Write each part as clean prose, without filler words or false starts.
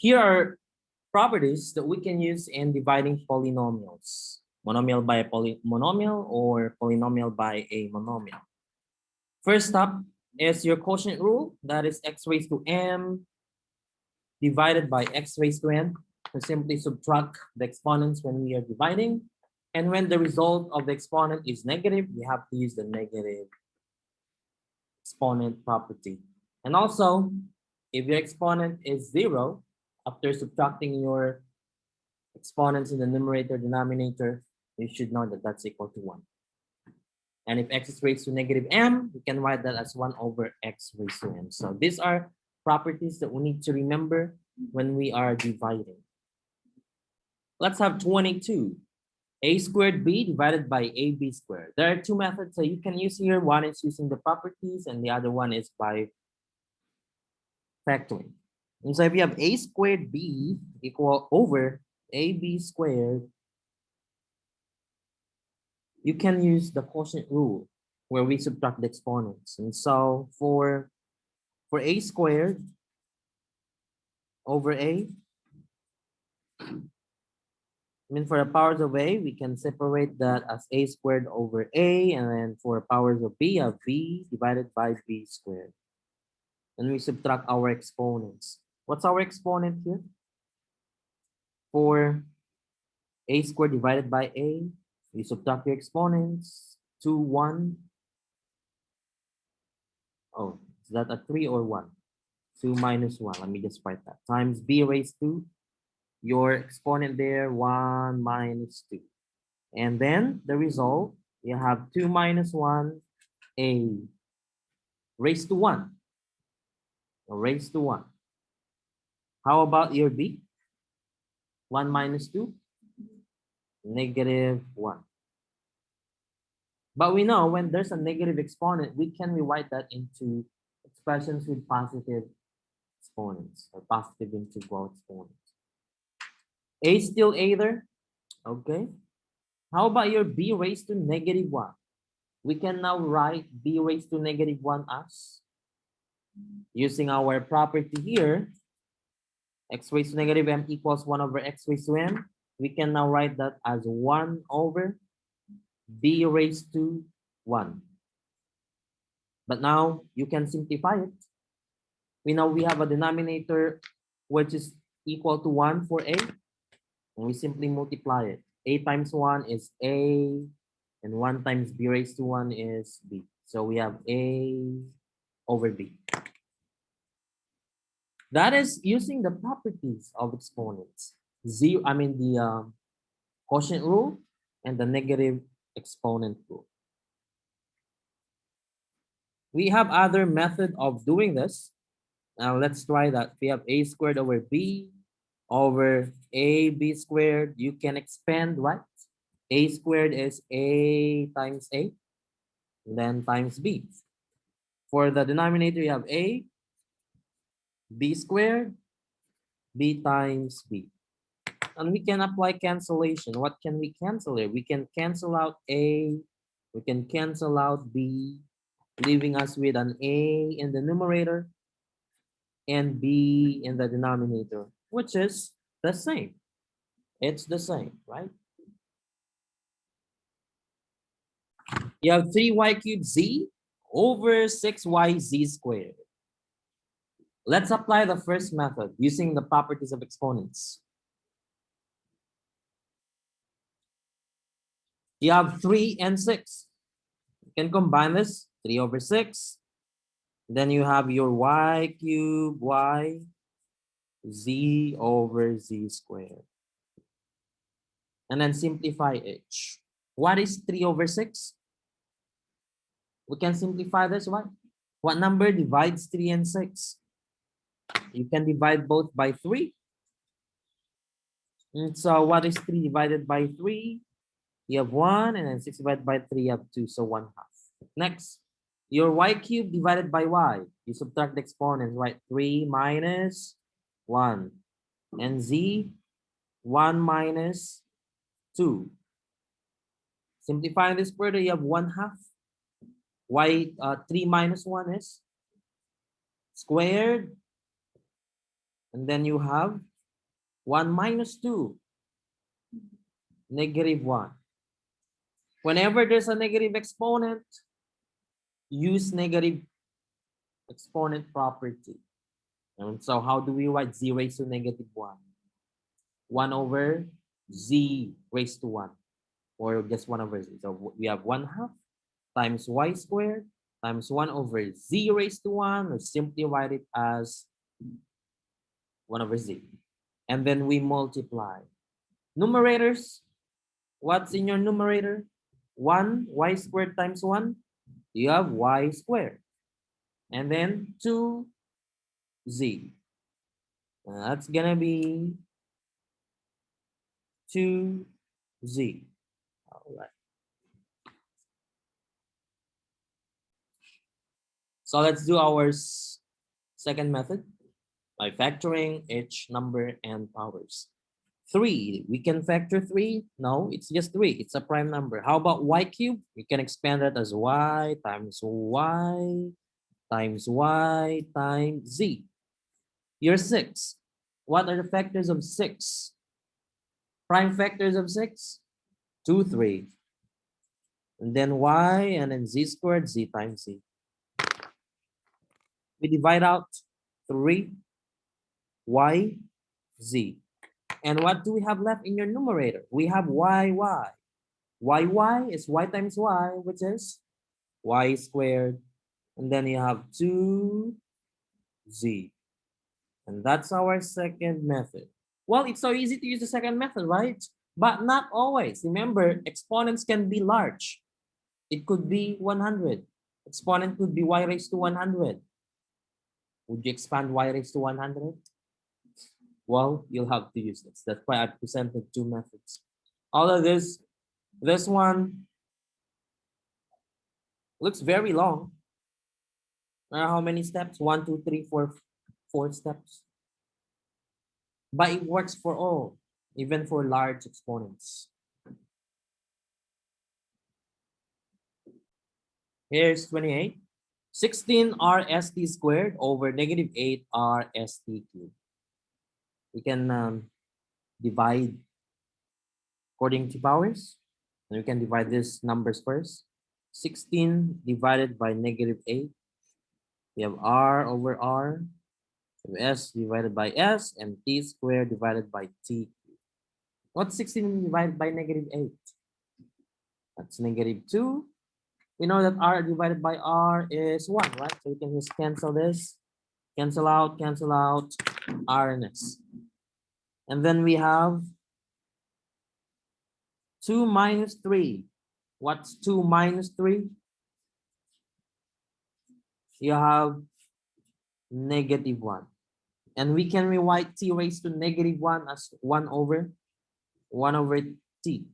Here are properties that we can use in dividing polynomials. Monomial by a polynomial or polynomial by a monomial. First up is your quotient rule. That is x raised to m divided by x raised to n. We simply subtract the exponents when we are dividing. And when the result of the exponent is negative, we have to use the negative exponent property. And also, if your exponent is 0, after subtracting your exponents in the numerator denominator, you should know that that's equal to 1. And if x is raised to negative m, we can write that as 1 over x raised to m. So these are properties that we need to remember when we are dividing. Let's have 22. A squared b divided by ab squared. There are two methods that you can use here. One is using the properties and the other one is by factoring. And so if you have a squared b equal over ab squared, you can use the quotient rule where we subtract the exponents. And so for a squared over a, for the powers of a, we can separate that as a squared over a, and then for powers of b, a b divided by b squared. And we subtract our exponents. What's our exponent here? For a squared divided by a, we subtract your exponents. 2, 1. Oh, is that a 3 or 1? 2 minus 1. Let me just write that. Times b raised to your exponent there, 1 minus 2. And then the result, you have 2 minus 1, a raised to 1. Raised to 1. How about your b? 1 minus 2, negative 1. But we know when there's a negative exponent, we can rewrite that into expressions with positive exponents or positive integral exponents. A is still a there. Okay. How about your b raised to negative 1? We can now write b raised to negative 1 as, using our property here, x raised to negative m equals 1 over x raised to m. We can now write that as 1 over b raised to 1. But now you can simplify it. We know we have a denominator which is equal to 1 for a, and we simply multiply it. A times 1 is a, and 1 times b raised to 1 is b. So we have a over b. That is using the properties of exponents. The quotient rule and the negative exponent rule. We have other method of doing this. Now let's try that. We have a squared over b over ab squared. You can expand, right? A squared is a times a, then times b. For the denominator, you have a, b squared, b times b. And we can apply cancellation. What can we cancel here? We can cancel out a, we can cancel out b, leaving us with an a in the numerator and b in the denominator, which is the same. It's the same, right? You have 3y cubed z over 6yz squared. Let's apply the first method using the properties of exponents. You have 3 and 6. You can combine this, 3 over 6. Then you have your y cubed y z over z squared. And then simplify h. What is 3 over 6? We can simplify this one. What number divides 3 and 6? You can divide both by 3. And so what is 3 divided by 3? You have 1, and then 6 divided by 3, you have 2, so 1/2. Next, your y cubed divided by y. You subtract the exponents, right? 3 minus 1. And z, 1 minus 2. Simplifying this further, you have 1/2. Y 3 minus 1 is squared. And then you have 1 minus 2, negative 1. Whenever there's a negative exponent, use negative exponent property. And so how do we write z raised to negative 1? 1 over z raised to 1, or just 1 over z. So we have 1/2 times y squared times 1 over z raised to 1, or simply write it as 1 over z. And then we multiply. Numerators, what's in your numerator? 1 y squared times 1, you have y squared. And then 2z. That's gonna be 2z. All right. So let's do our second method by factoring each number and powers. 3, we can factor 3. No, it's just 3. It's a prime number. How about y cubed? We can expand that as y times y times y times z. Your 6. What are the factors of 6? Prime factors of 6? 2, 3. And then y, and then z squared, z times z. We divide out 3, y, z. And what do we have left in your numerator? We have y, y. Y is y times y, which is y squared. And then you have 2z. And that's our second method. Well, it's so easy to use the second method, right? But not always. Remember, exponents can be large. It could be 100. Exponent could be y raised to 100. Would you expand y raised to 100? Well, you'll have to use this. That's why I presented 2 methods. All of this one looks very long. How many steps? 1, 2, 3, 4, 4 steps. But it works for all, even for large exponents. Here's 28. 16 RST squared over negative 8 RST cubed. We can divide according to powers. And we can divide these numbers first. 16 divided by negative 8. We have r over r. We have s divided by s, and t squared divided by t cubed. What's 16 divided by negative 8? That's negative 2. We know that r divided by r is 1, right? So we can just cancel this. Cancel out, r and s. And then we have 2 minus 3. What's 2 minus 3? You have negative 1. And we can rewrite t raised to negative 1 as 1 over t.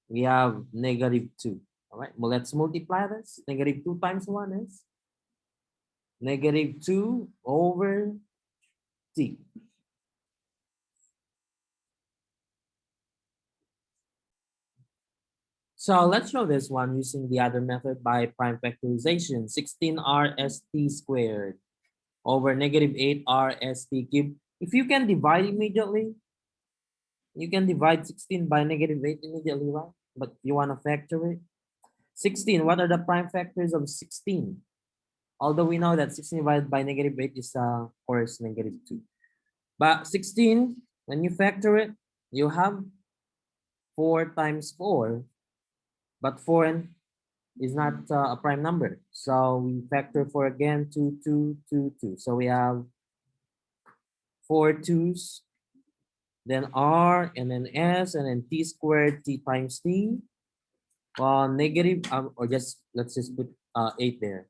We have negative 2. All right, well, let's multiply this. Negative 2 times 1 is negative 2 over t. So let's show this one using the other method by prime factorization. 16 RST squared over negative 8 RST cubed. If you can divide immediately, you can divide 16 by negative 8 immediately, right? But you want to factor it. 16, what are the prime factors of 16? Although we know that 16 divided by negative 8 is, of course, negative 2. But 16, when you factor it, you have 4 times 4. But 4 is not a prime number. So we factor 4 again, 2, 2, 2, 2. So we have 4 2's, then r, and then s, and then t squared, t times t. Negative, or just, let's just put 8 there.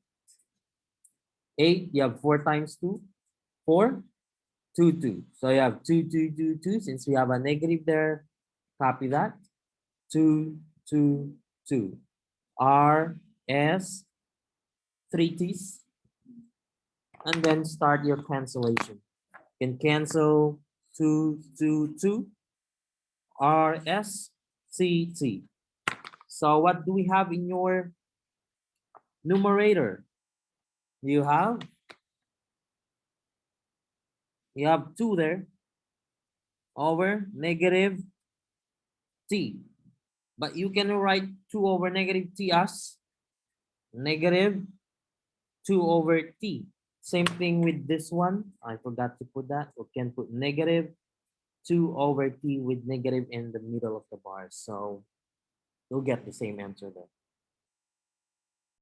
8, you have 4 times 2, 4, 2, 2. So you have 2, 2, 2, 2. Since we have a negative there, copy that. 2, 2, 2. R, S, 3 T's. And then start your cancellation. You can cancel 2, 2, 2. R, S, C, T. So what do we have in your numerator? You have 2 there. over negative t. But you can write 2 over negative t as negative 2 over t. Same thing with this one. I forgot to put that. We can put negative 2 over t with negative in the middle of the bar. So you'll get the same answer there.